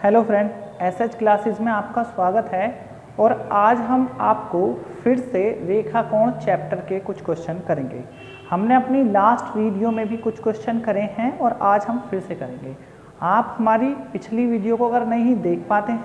Hello friend, SH classes में आपका स्वागत है। और आज हम आपको फिर से रेखाकोण चैप्टर के कुछ क्वेश्चन करेंगे। हमने अपनी लास्ट वीडियो में भी कुछ क्वेश्चन करे हैं और आज हम फिर से करेंगे। आप हमारी पिछली वीडियो को अगर नहीं देख पाते हैं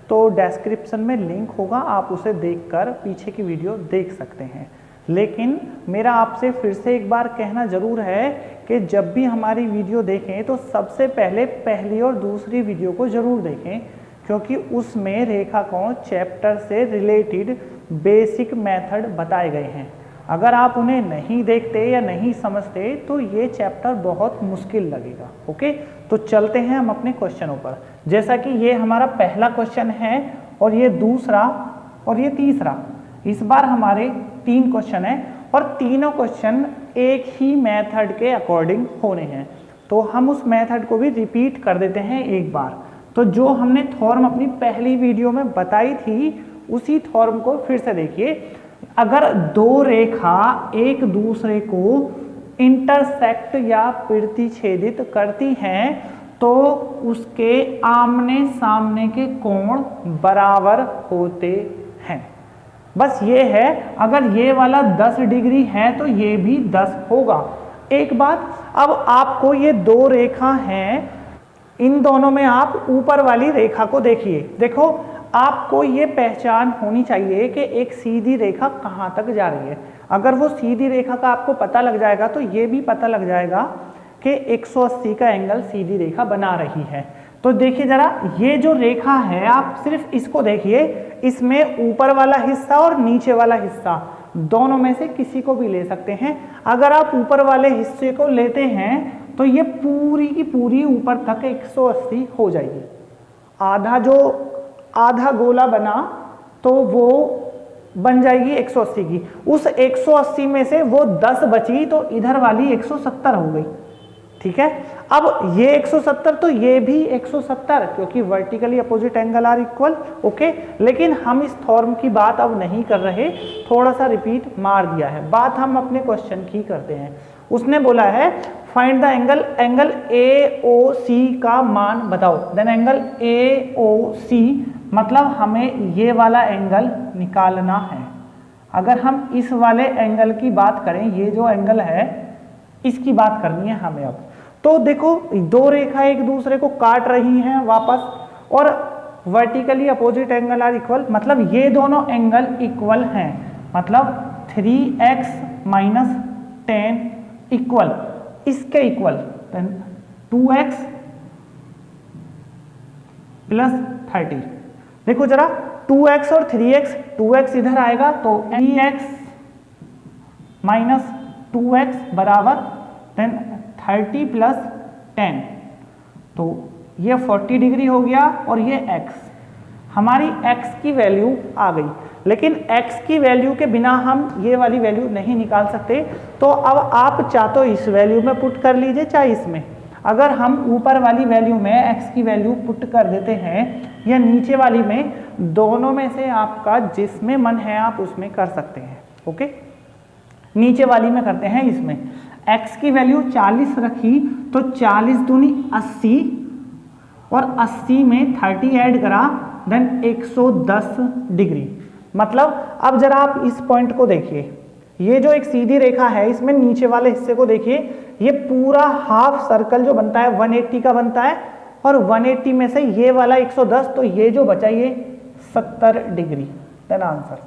तो डिस्क्रिप्शन में लिंक होगा, आप उसे देखकर पीछे की वीडियो देख सकते हैं। लेकिन मेरा आपसे फिर से एक बार कहना ज़रूर है कि जब भी हमारी वीडियो देखें तो सबसे पहले पहली और दूसरी वीडियो को ज़रूर देखें, क्योंकि उसमें रेखाकोण चैप्टर से रिलेटेड बेसिक मेथड बताए गए हैं। अगर आप उन्हें नहीं देखते या नहीं समझते तो ये चैप्टर बहुत मुश्किल लगेगा। ओके, तो चलते हैं हम अपने क्वेश्चनों पर। जैसा कि ये हमारा पहला क्वेश्चन है और ये दूसरा और ये तीसरा। इस बार हमारे 3 क्वेश्चन हैं और तीनों क्वेश्चन एक ही मेथड के अकॉर्डिंग होने हैं। तो हम उस मेथड को भी रिपीट कर देते हैं एक बार। तो जो हमने थॉर्म अपनी पहली वीडियो में बताई थी उसी थॉर्म को फिर से देखिए। अगर दो रेखा एक दूसरे को इंटरसेक्ट या प्रतिच्छेदित करती हैं तो उसके आमने सामने के कोण बराबर होते हैं। बस ये है, अगर ये वाला 10 डिग्री है तो ये भी 10 होगा। एक बात, अब आपको ये दो रेखा हैं, इन दोनों में आप ऊपर वाली रेखा को देखिए। देखो, आपको ये पहचान होनी चाहिए कि एक सीधी रेखा कहाँ तक जा रही है। अगर वो सीधी रेखा का आपको पता लग जाएगा तो ये भी पता लग जाएगा कि 180 का एंगल सीधी रेखा बना रही है। तो देखिए जरा, ये जो रेखा है आप सिर्फ इसको देखिए, इसमें ऊपर वाला हिस्सा और नीचे वाला हिस्सा दोनों में से किसी को भी ले सकते हैं। अगर आप ऊपर वाले हिस्से को लेते हैं तो ये पूरी की पूरी ऊपर तक 180 हो जाएगी। आधा गोला बना तो वो बन जाएगी 180 की। उस 180 में से वो 10 बची तो इधर वाली 170 हो गई। ठीक है, अब ये 170 तो ये भी 170, क्योंकि vertically opposite angle are equal. Okay, लेकिन हम इस थॉर्म की बात अब नहीं कर रहे, थोड़ा सा रिपीट मार दिया है। बात हम अपने क्वेश्चन की करते हैं। उसने बोला है फाइंड द एंगल AOC का मान बताओ। देन एंगल AOC मतलब हमें ये वाला एंगल निकालना है। अगर हम इस वाले एंगल की बात करें, ये जो एंगल है इसकी बात करनी है हमें अब। तो देखो, दो रेखा एक दूसरे को काट रही हैं वापस और vertically opposite angle are equal, मतलब ये दोनों एंगल इक्वल हैं। मतलब 3x - 10 इक्वल इसके इक्वल 2x + 30। देखो जरा, 2x और 3x, 2x इधर आएगा तो 3x - 2x बराबर 30 + 10, तो ये 40 डिग्री हो गया और ये x। हमारी x की वैल्यू आ गई, लेकिन x की वैल्यू के बिना हम ये वाली वैल्यू नहीं निकाल सकते। तो अब आप चाहे तो इस वैल्यू में पुट कर लीजिए चाहे इसमें। अगर हम ऊपर वाली वैल्यू में x की वैल्यू पुट कर देते हैं या नीचे वाली में, दोनों में से आपका जिसमें मन है आप उसमें कर सकते हैं। ओके, नीचे वाली में करते हैं। इसमें x की वैल्यू 40 रखी तो 40 दूनी 80 और 80 में 30 ऐड करा, देन 110 डिग्री। मतलब अब जरा आप इस पॉइंट को देखिए, ये जो एक सीधी रेखा है इसमें नीचे वाले हिस्से को देखिए। ये पूरा हाफ सर्कल जो बनता है 180 का बनता है और 180 में से ये वाला 110, तो ये जो बचा ये 70 डिग्री। Then answer.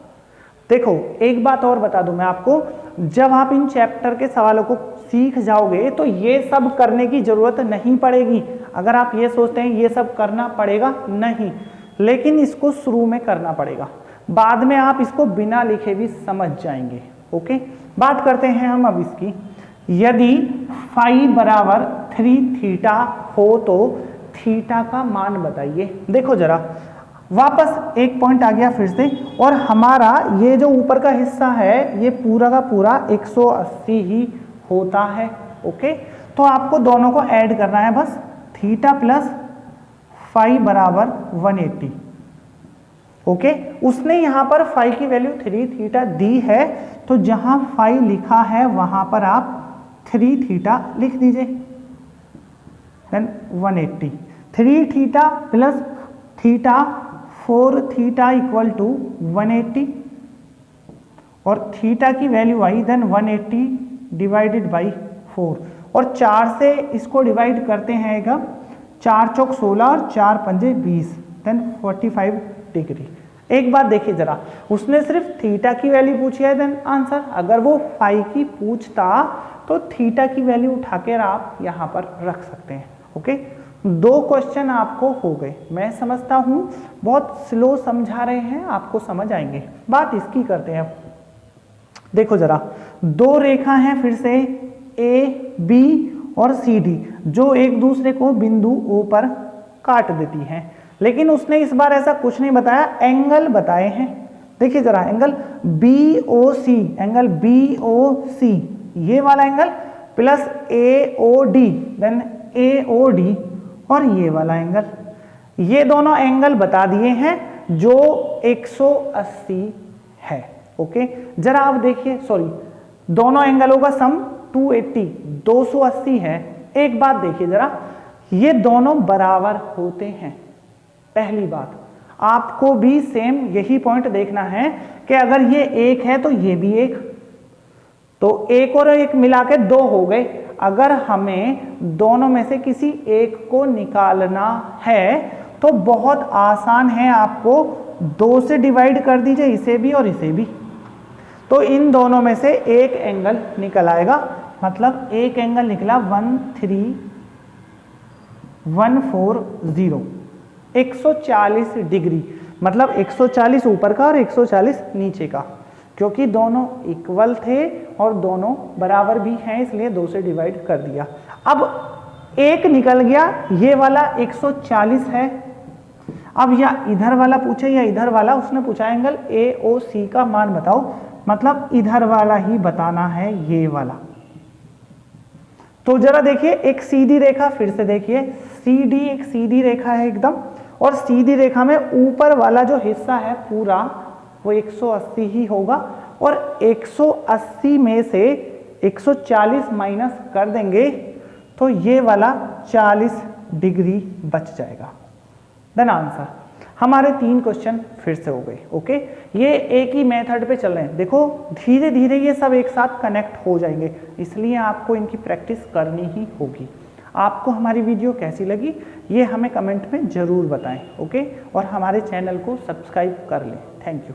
देखो, एक बात और बता दूं मैं आपको, जब आप इन चैप्टर के सवालों को सीख जाओगे तो ये सब करने की जरूरत नहीं पड़ेगी। अगर आप ये सोचते हैं ये सब करना पड़ेगा, नहीं, लेकिन इसको शुरू में करना पड़ेगा। बाद में आप इसको बिना लिखे भी समझ जाएंगे। ओके, बात करते हैं हम अब इसकी। यदि फाई बराबर 3 थीटा हो तो थीटा का मान बताइए। देखो जरा, वापस एक पॉइंट आ गया फिर से, और हमारा ये जो ऊपर का हिस्सा है ये पूरा का पूरा 180 ही होता है। ओके, तो आपको दोनों को ऐड करना है बस। थीटा प्लस फाई बराबर 180। ओके, उसने यहाँ पर फाई की वैल्यू 3 थीटा दी है, तो जहां फाई लिखा है वहां पर आप 3 थीटा लिख दीजिए। Then 180। 3 theta plus theta 4 theta equal to 180 और थीटा की वैल्यू आई देन 180 डिवाइडेड बाई 4 और 4 से इसको डिवाइड करते हैं 4 चौक 16 और 4 पंजे 20 देन 45 डिग्री। एक बात देखिए जरा, उसने सिर्फ थीटा की वैल्यू पूछी है देन आंसर, अगर वो फाई की पूछता तो थीटा की वैल्यू उठाकर आप यहाँ पर रख सकते हैं। ओके, 2 क्वेश्चन आपको हो गए। मैं समझता हूँ बहुत स्लो समझा रहे हैं, आपको समझ आएंगे। बात इसकी करते हैं, देखो जरा 2 रेखा हैं फिर से ए बी और सी डी जो एक दूसरे को बिंदु ओ पर काट देती हैं, लेकिन उसने इस बार ऐसा कुछ नहीं बताया, एंगल बताए हैं। देखिए जरा एंगल बी ओ सी, एंगल बी ओ सी ये वाला एंगल प्लस ए ओ डी देन ए ओ डी और ये वाला एंगल, ये दोनों एंगल बता दिए हैं जो 180 है। ओके, जरा आप देखिए, सॉरी दोनों एंगलों का सम 280 है। एक बात देखिए जरा, ये दोनों बराबर होते हैं। पहली बात आपको भी सेम यही पॉइंट देखना है कि अगर ये 1 है तो ये भी 1, तो 1 और 1 मिला के 2 हो गए। अगर हमें दोनों में से किसी एक को निकालना है तो बहुत आसान है, आपको 2 से डिवाइड कर दीजिए, इसे भी और इसे भी, तो इन दोनों में से एक एंगल निकल आएगा। मतलब एक एंगल निकला 13140 140 डिग्री, मतलब 140 ऊपर का और 140 नीचे का, क्योंकि दोनों इक्वल थे और दोनों बराबर भी हैं, इसलिए 2 से डिवाइड कर दिया। अब एक निकल गया, ये वाला 140 है। अब या इधर वाला पूछे या इधर वाला, उसने पूछा एंगल ए ओ सी का मान बताओ, मतलब इधर वाला ही बताना है, ये वाला। तो जरा देखिए एक सीधी रेखा, फिर से देखिए CD एक सीधी रेखा है एकदम, और सीधी रेखा में ऊपर वाला जो हिस्सा है पूरा वो 180 ही होगा, और 180 में से 140 माइनस कर देंगे तो ये वाला 40 डिग्री बच जाएगा। देन आंसर हमारे 3 क्वेश्चन फिर से हो गए। ओके, ये एक ही मेथड पे चल रहे हैं। देखो धीरे धीरे ये सब एक साथ कनेक्ट हो जाएंगे, इसलिए आपको इनकी प्रैक्टिस करनी ही होगी। आपको हमारी वीडियो कैसी लगी ये हमें कमेंट में ज़रूर बताएं। ओके, और हमारे चैनल को सब्सक्राइब कर लें। Thank you.